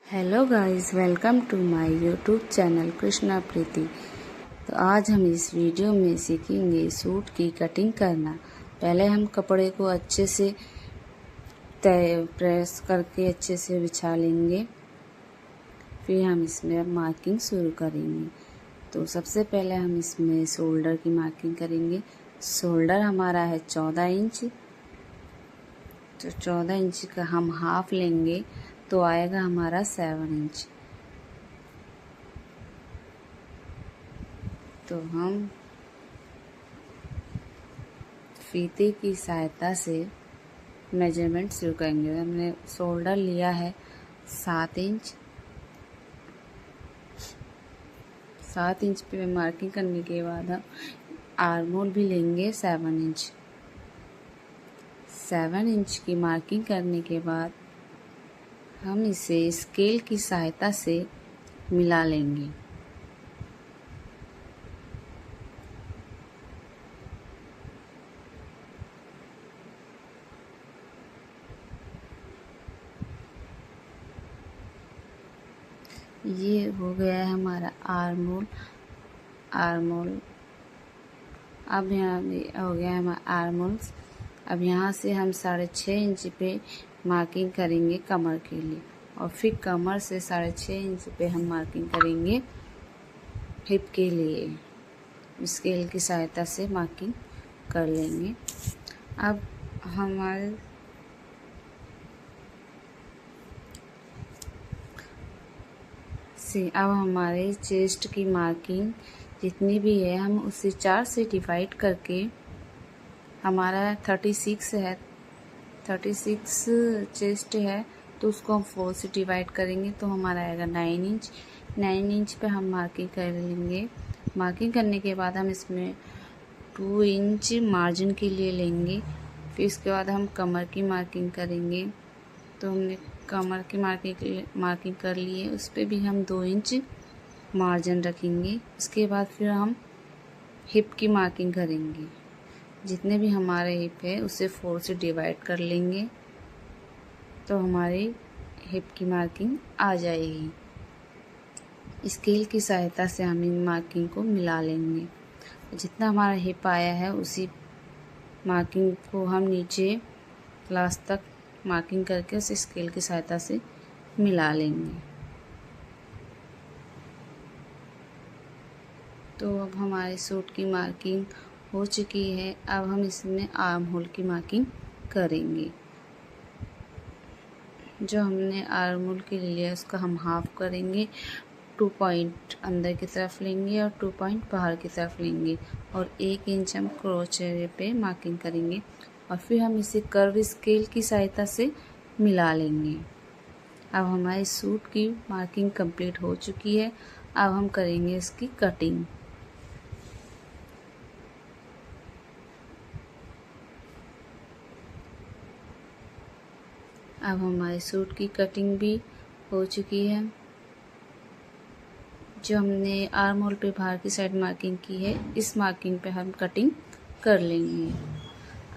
Hello guys, welcome to my YouTube channel Krishna Preeti. तो आज हम इस वीडियो में सीखेंगे सूट की कटिंग करना। पहले हम कपड़े को अच्छे से प्रेस करके अच्छे से बिछा लेंगे, फिर हम इसमें मार्किंग शुरू करेंगे। तो सबसे पहले हम इसमें शोल्डर की मार्किंग करेंगे। शोल्डर हमारा है 14 इंच, तो 14 इंच का हम हाफ लेंगे तो आएगा हमारा 7 इंच। तो हम फीते की सहायता से मेजरमेंट शुरू करेंगे। हमने शोल्डर लिया है 7 इंच। 7 इंच पे मार्किंग करने के बाद हम आर्म होल भी लेंगे 7 इंच। 7 इंच की मार्किंग करने के बाद हम इसे स्केल की सहायता से मिला लेंगे। ये हो गया है हमारा आर्म होल। अब यहाँ भी हो गया है हमारा आर्म होल्स। अब यहाँ से हम 6.5 इंच पे मार्किंग करेंगे कमर के लिए, और फिर कमर से 6.5 इंच पे हम मार्किंग करेंगे हिप के लिए। स्केल की सहायता से मार्किंग कर लेंगे। अब हमारे चेस्ट की मार्किंग जितनी भी है हम उसे 4 से डिवाइड करके, हमारा 36 है, 36 चेस्ट है, तो उसको हम 4 से डिवाइड करेंगे तो हमारा आएगा 9 इंच। 9 इंच पे हम मार्किंग कर लेंगे। मार्किंग करने के बाद हम इसमें 2 इंच मार्जिन के लिए लेंगे। फिर इसके बाद हम कमर की मार्किंग करेंगे। तो हमने कमर की मार्किंग कर ली है, उस पर भी हम 2 इंच मार्जिन रखेंगे। उसके बाद फिर हम हिप की मार्किंग करेंगे। जितने भी हमारे हिप है उसे 4 से डिवाइड कर लेंगे तो हमारी हिप की मार्किंग आ जाएगी। स्केल की सहायता से हम इन मार्किंग को मिला लेंगे। जितना हमारा हिप आया है उसी मार्किंग को हम नीचे लास्ट तक मार्किंग करके उसे स्केल की सहायता से मिला लेंगे। तो अब हमारे सूट की मार्किंग हो चुकी है। अब हम इसमें आर्म होल की मार्किंग करेंगे। जो हमने आर्म होल के लिए लिया उसका हम हाफ करेंगे। 2 पॉइंट अंदर की तरफ लेंगे और 2 पॉइंट बाहर की तरफ लेंगे, और 1 इंच हम क्रोचे पे मार्किंग करेंगे, और फिर हम इसे कर्व स्केल की सहायता से मिला लेंगे। अब हमारे सूट की मार्किंग कंप्लीट हो चुकी है। अब हम करेंगे इसकी कटिंग। अब हमारे सूट की कटिंग भी हो चुकी है। जो हमने आर्म होल पे बाहर की साइड मार्किंग की है, इस मार्किंग पे हम कटिंग कर लेंगे।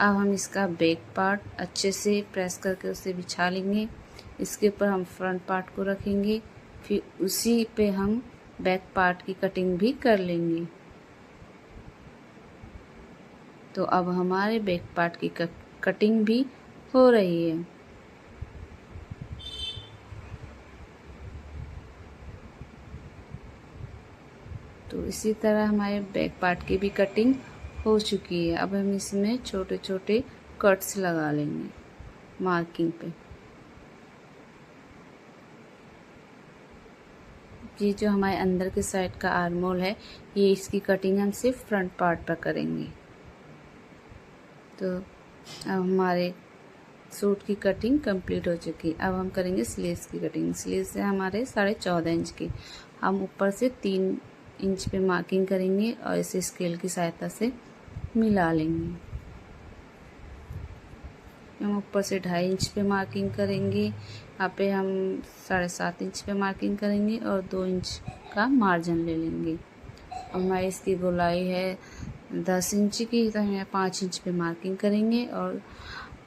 अब हम इसका बैक पार्ट अच्छे से प्रेस करके उसे बिछा लेंगे। इसके ऊपर हम फ्रंट पार्ट को रखेंगे, फिर उसी पे हम बैक पार्ट की कटिंग भी कर लेंगे। तो अब हमारे बैक पार्ट की कटिंग भी हो रही है। तो इसी तरह हमारे बैक पार्ट की भी कटिंग हो चुकी है। अब हम इसमें छोटे छोटे कट्स लगा लेंगे मार्किंग पे। ये जो हमारे अंदर के साइड का आर्म होल है, ये इसकी कटिंग हम सिर्फ फ्रंट पार्ट पर करेंगे। तो अब हमारे सूट की कटिंग कंप्लीट हो चुकी। अब हम करेंगे स्लीव्स की कटिंग। स्लीव्स है हमारे 14.5 इंच की। हम ऊपर से 3 इंच पे मार्किंग करेंगे और इसे स्केल की सहायता से मिला लेंगे। हम ऊपर से 2.5 इंच पे मार्किंग करेंगे। यहाँ पे हम 7.5 इंच पे मार्किंग करेंगे और 2 इंच का मार्जिन ले लेंगे। हमारी इसकी गोलाई है 10 इंच की, तो हम 5 इंच पे मार्किंग करेंगे और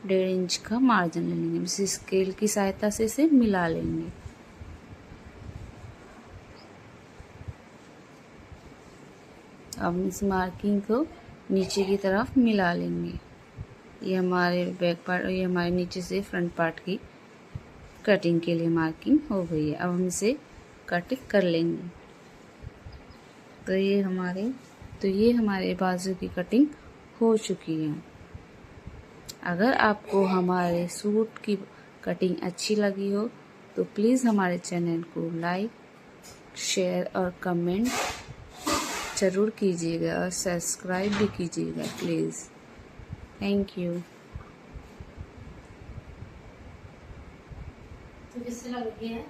1.5 इंच का मार्जिन ले लेंगे। इसे स्केल की सहायता से इसे मिला लेंगे। अब इस मार्किंग को नीचे की तरफ मिला लेंगे। ये हमारे बैक पार्ट, ये हमारे नीचे से फ्रंट पार्ट की कटिंग के लिए मार्किंग हो गई है। अब हम इसे कट कर लेंगे। तो ये हमारे बाजू की कटिंग हो चुकी है। अगर आपको हमारे सूट की कटिंग अच्छी लगी हो तो प्लीज़ हमारे चैनल को लाइक, शेयर और कमेंट ज़रूर कीजिएगा और सब्सक्राइब भी कीजिएगा प्लीज़। Thank you. तो किससे लग गया है?